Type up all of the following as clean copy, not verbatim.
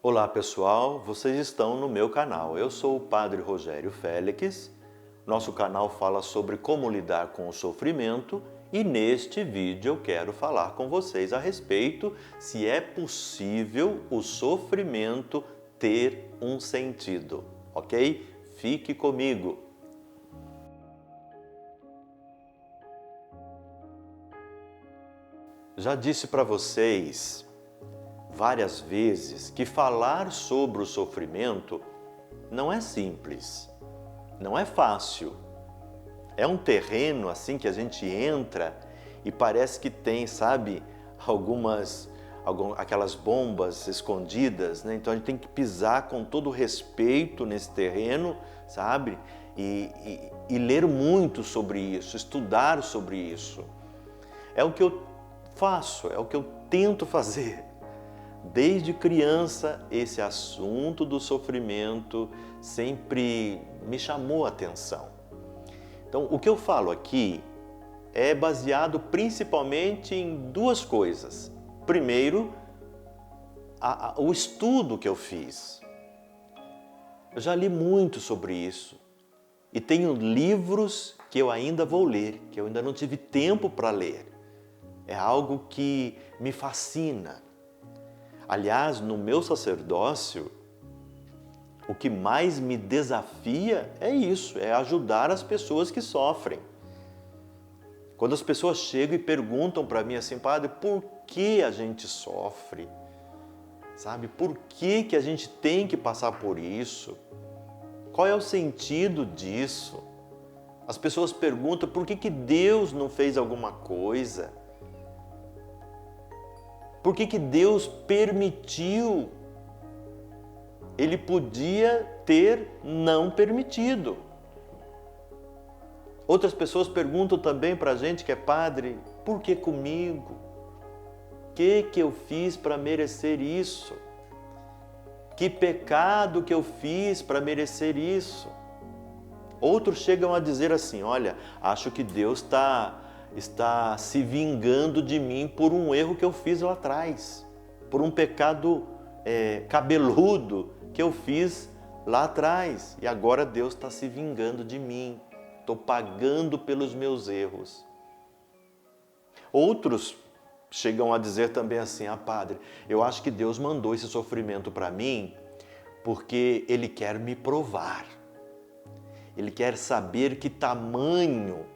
Olá pessoal, vocês estão no meu canal. Eu sou o Padre Rogério Félix. Nosso canal fala sobre como lidar com o sofrimento e neste vídeo eu quero falar com vocês a respeito se é possível o sofrimento ter um sentido, ok? Fique comigo. Já disse para vocês várias vezes que falar sobre o sofrimento não é simples, não é fácil. É um terreno assim que a gente entra e parece que tem, sabe, aquelas bombas escondidas, né? Então a gente tem que pisar com todo respeito nesse terreno, sabe? E ler muito sobre isso, estudar sobre isso. É o que eu faço, é o que eu tento fazer. Desde criança, esse assunto do sofrimento sempre me chamou a atenção. Então, o que eu falo aqui é baseado principalmente em duas coisas. Primeiro, o estudo que eu fiz. Eu já li muito sobre isso e tenho livros que eu ainda vou ler, que eu ainda não tive tempo para ler. É algo que me fascina. Aliás, no meu sacerdócio, o que mais me desafia é isso, é ajudar as pessoas que sofrem. Quando as pessoas chegam e perguntam para mim assim, Padre, por que a gente sofre? Sabe, por que a gente tem que passar por isso? Qual é o sentido disso? As pessoas perguntam por que Deus não fez alguma coisa? Por que Deus permitiu? Ele podia ter não permitido. Outras pessoas perguntam também para a gente que é padre, por que comigo? O que eu fiz para merecer isso? Que pecado que eu fiz para merecer isso? Outros chegam a dizer assim, olha, acho que Deus está se vingando de mim por um erro que eu fiz lá atrás, por um pecado cabeludo que eu fiz lá atrás e agora Deus está se vingando de mim, estou pagando pelos meus erros. Outros chegam a dizer também assim, Padre, eu acho que Deus mandou esse sofrimento para mim porque Ele quer me provar, Ele quer saber que tamanho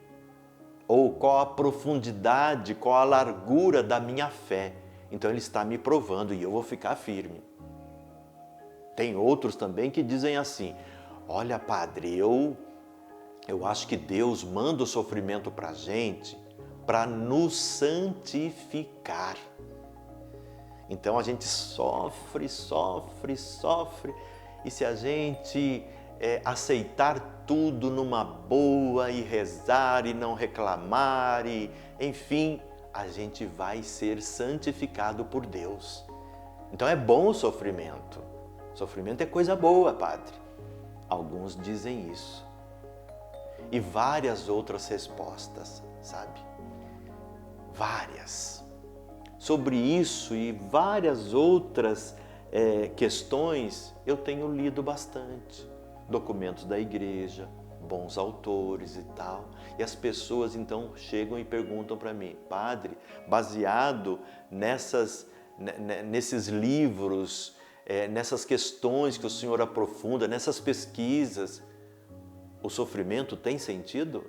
ou qual a profundidade, qual a largura da minha fé. Então Ele está me provando e eu vou ficar firme. Tem outros também que dizem assim, olha Padre, eu acho que Deus manda o sofrimento para a gente para nos santificar. Então a gente sofre, e se a gente aceitar tudo numa boa e rezar e não reclamar e enfim, a gente vai ser santificado por Deus. Então é bom o sofrimento. Sofrimento é coisa boa, Padre. Alguns dizem isso. E várias outras respostas, sabe? Várias. Sobre isso e várias outras questões eu tenho lido bastante. Documentos da igreja, bons autores e tal. E as pessoas então chegam e perguntam para mim, Padre, baseado nesses livros, nessas questões que o Senhor aprofunda, nessas pesquisas, o sofrimento tem sentido?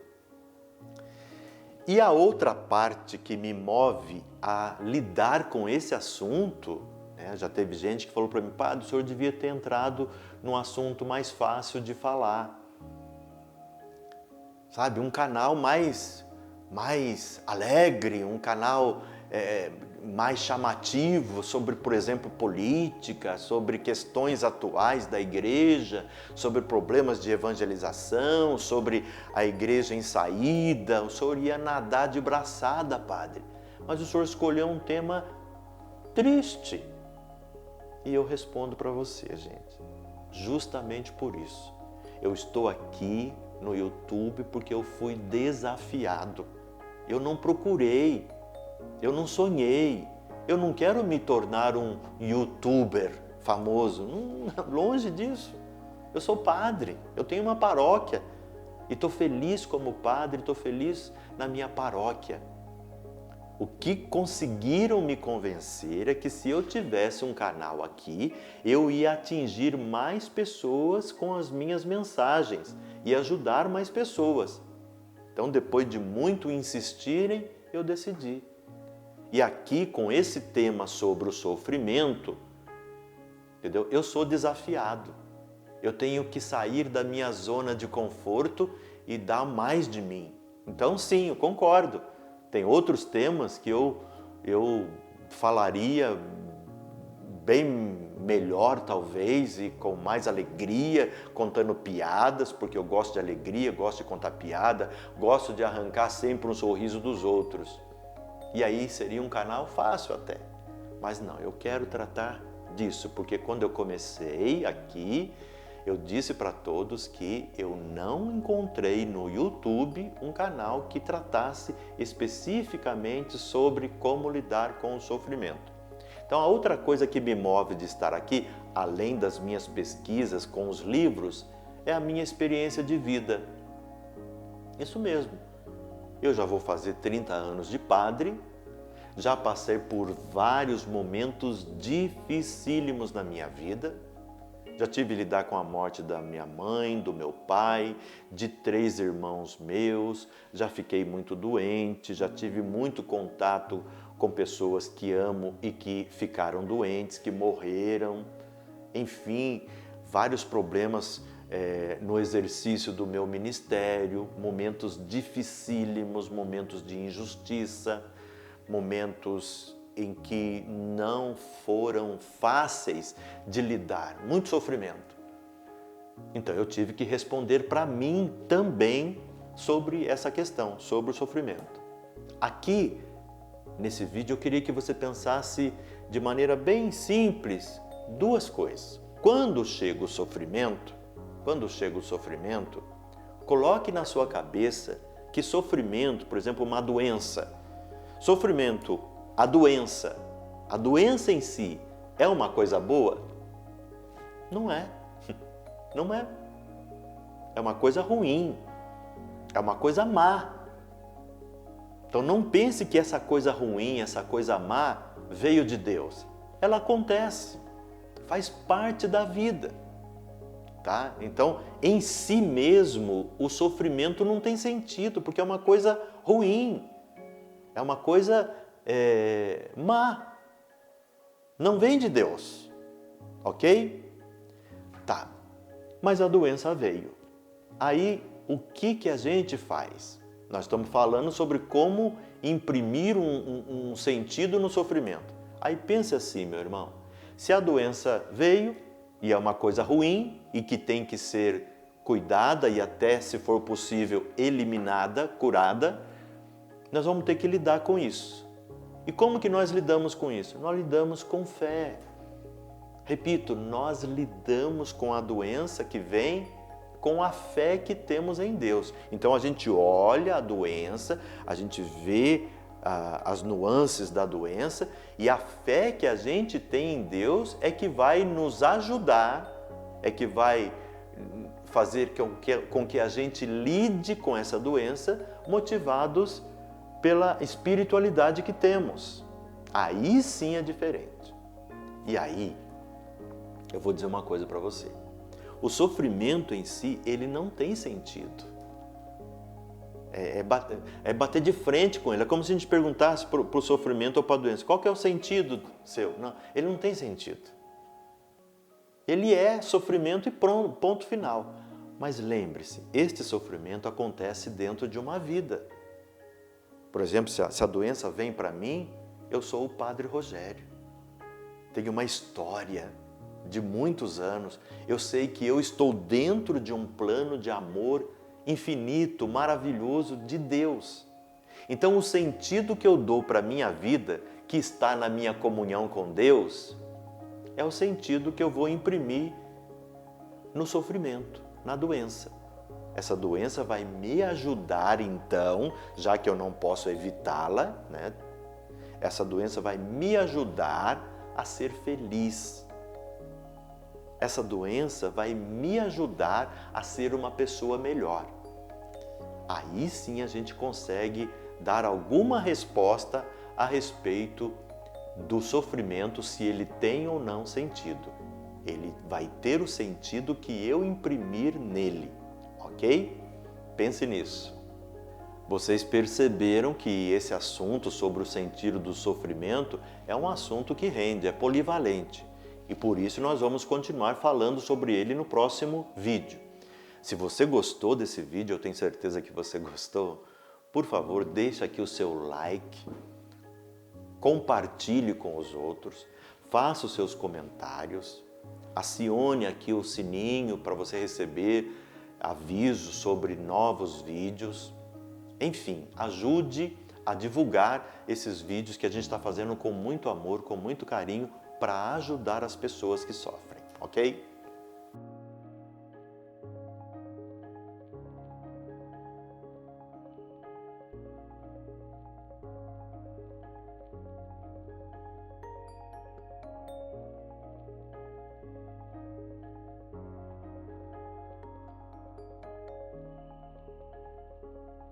E a outra parte que me move a lidar com esse assunto, já teve gente que falou para mim, Padre, o senhor devia ter entrado num assunto mais fácil de falar. Sabe, um canal mais alegre, um canal mais chamativo sobre, por exemplo, política, sobre questões atuais da igreja, sobre problemas de evangelização, sobre a igreja em saída. O senhor ia nadar de braçada, Padre, mas o senhor escolheu um tema triste. E eu respondo para você, gente, justamente por isso. Eu estou aqui no YouTube porque eu fui desafiado. Eu não procurei, eu não sonhei, eu não quero me tornar um youtuber famoso. Longe disso. Eu sou padre, eu tenho uma paróquia e estou feliz como padre, estou feliz na minha paróquia. O que conseguiram me convencer é que se eu tivesse um canal aqui, eu ia atingir mais pessoas com as minhas mensagens e ajudar mais pessoas. Então, depois de muito insistirem, eu decidi. E aqui, com esse tema sobre o sofrimento, entendeu? Eu sou desafiado. Eu tenho que sair da minha zona de conforto e dar mais de mim. Então, sim, eu concordo. Tem outros temas que eu falaria bem melhor, talvez, e com mais alegria, contando piadas, porque eu gosto de alegria, gosto de contar piada, gosto de arrancar sempre um sorriso dos outros. E aí seria um canal fácil até. Mas não, eu quero tratar disso, porque quando eu comecei aqui, eu disse para todos que eu não encontrei no YouTube um canal que tratasse especificamente sobre como lidar com o sofrimento. Então, a outra coisa que me move de estar aqui, além das minhas pesquisas com os livros, é a minha experiência de vida. Isso mesmo. Eu já vou fazer 30 anos de padre, já passei por vários momentos dificílimos na minha vida. Já tive que lidar com a morte da minha mãe, do meu pai, de 3 irmãos meus, já fiquei muito doente, já tive muito contato com pessoas que amo e que ficaram doentes, que morreram. Enfim, vários problemas no exercício do meu ministério, momentos dificílimos, momentos de injustiça, momentos em que não foram fáceis de lidar, muito sofrimento. Então eu tive que responder para mim também sobre essa questão, sobre o sofrimento. Aqui, nesse vídeo, eu queria que você pensasse de maneira bem simples 2 coisas. Quando chega o sofrimento, coloque na sua cabeça que sofrimento, por exemplo, uma doença, sofrimento, a doença em si é uma coisa boa? Não é. Não é. É uma coisa ruim. É uma coisa má. Então não pense que essa coisa ruim, essa coisa má veio de Deus. Ela acontece. Faz parte da vida. Tá? Então, em si mesmo, o sofrimento não tem sentido, porque é uma coisa ruim. É uma coisa má, não vem de Deus, ok? Tá, mas a doença veio. Aí, o que a gente faz? Nós estamos falando sobre como imprimir um sentido no sofrimento. Aí pense assim, meu irmão, se a doença veio e é uma coisa ruim e que tem que ser cuidada e até, se for possível, eliminada, curada, nós vamos ter que lidar com isso. E como que nós lidamos com isso? Nós lidamos com fé. Repito, nós lidamos com a doença que vem com a fé que temos em Deus. Então a gente olha a doença, a gente vê as nuances da doença e a fé que a gente tem em Deus é que vai nos ajudar, é que vai fazer com que a gente lide com essa doença motivados pela espiritualidade que temos. Aí sim é diferente. E aí, eu vou dizer uma coisa para você. O sofrimento em si, ele não tem sentido. É bater de frente com ele. É como se a gente perguntasse para o sofrimento ou para a doença, qual que é o sentido seu? Não, ele não tem sentido. Ele é sofrimento e pronto, ponto final. Mas lembre-se, este sofrimento acontece dentro de uma vida. Por exemplo, se a doença vem para mim, eu sou o Padre Rogério. Tenho uma história de muitos anos. Eu sei que eu estou dentro de um plano de amor infinito, maravilhoso de Deus. Então, o sentido que eu dou para a minha vida, que está na minha comunhão com Deus, é o sentido que eu vou imprimir no sofrimento, na doença. Essa doença vai me ajudar, então, já que eu não posso evitá-la, né? Essa doença vai me ajudar a ser feliz. essa doença vai me ajudar a ser uma pessoa melhor. Aí sim a gente consegue dar alguma resposta a respeito do sofrimento, se ele tem ou não sentido. Ele vai ter o sentido que eu imprimir nele, ok? Pense nisso. Vocês perceberam que esse assunto sobre o sentido do sofrimento é um assunto que rende, é polivalente. E por isso nós vamos continuar falando sobre ele no próximo vídeo. Se você gostou desse vídeo, eu tenho certeza que você gostou, por favor, deixe aqui o seu like, compartilhe com os outros, faça os seus comentários, acione aqui o sininho para você receber avisos sobre novos vídeos. Enfim, ajude a divulgar esses vídeos que a gente está fazendo com muito amor, com muito carinho, para ajudar as pessoas que sofrem, ok?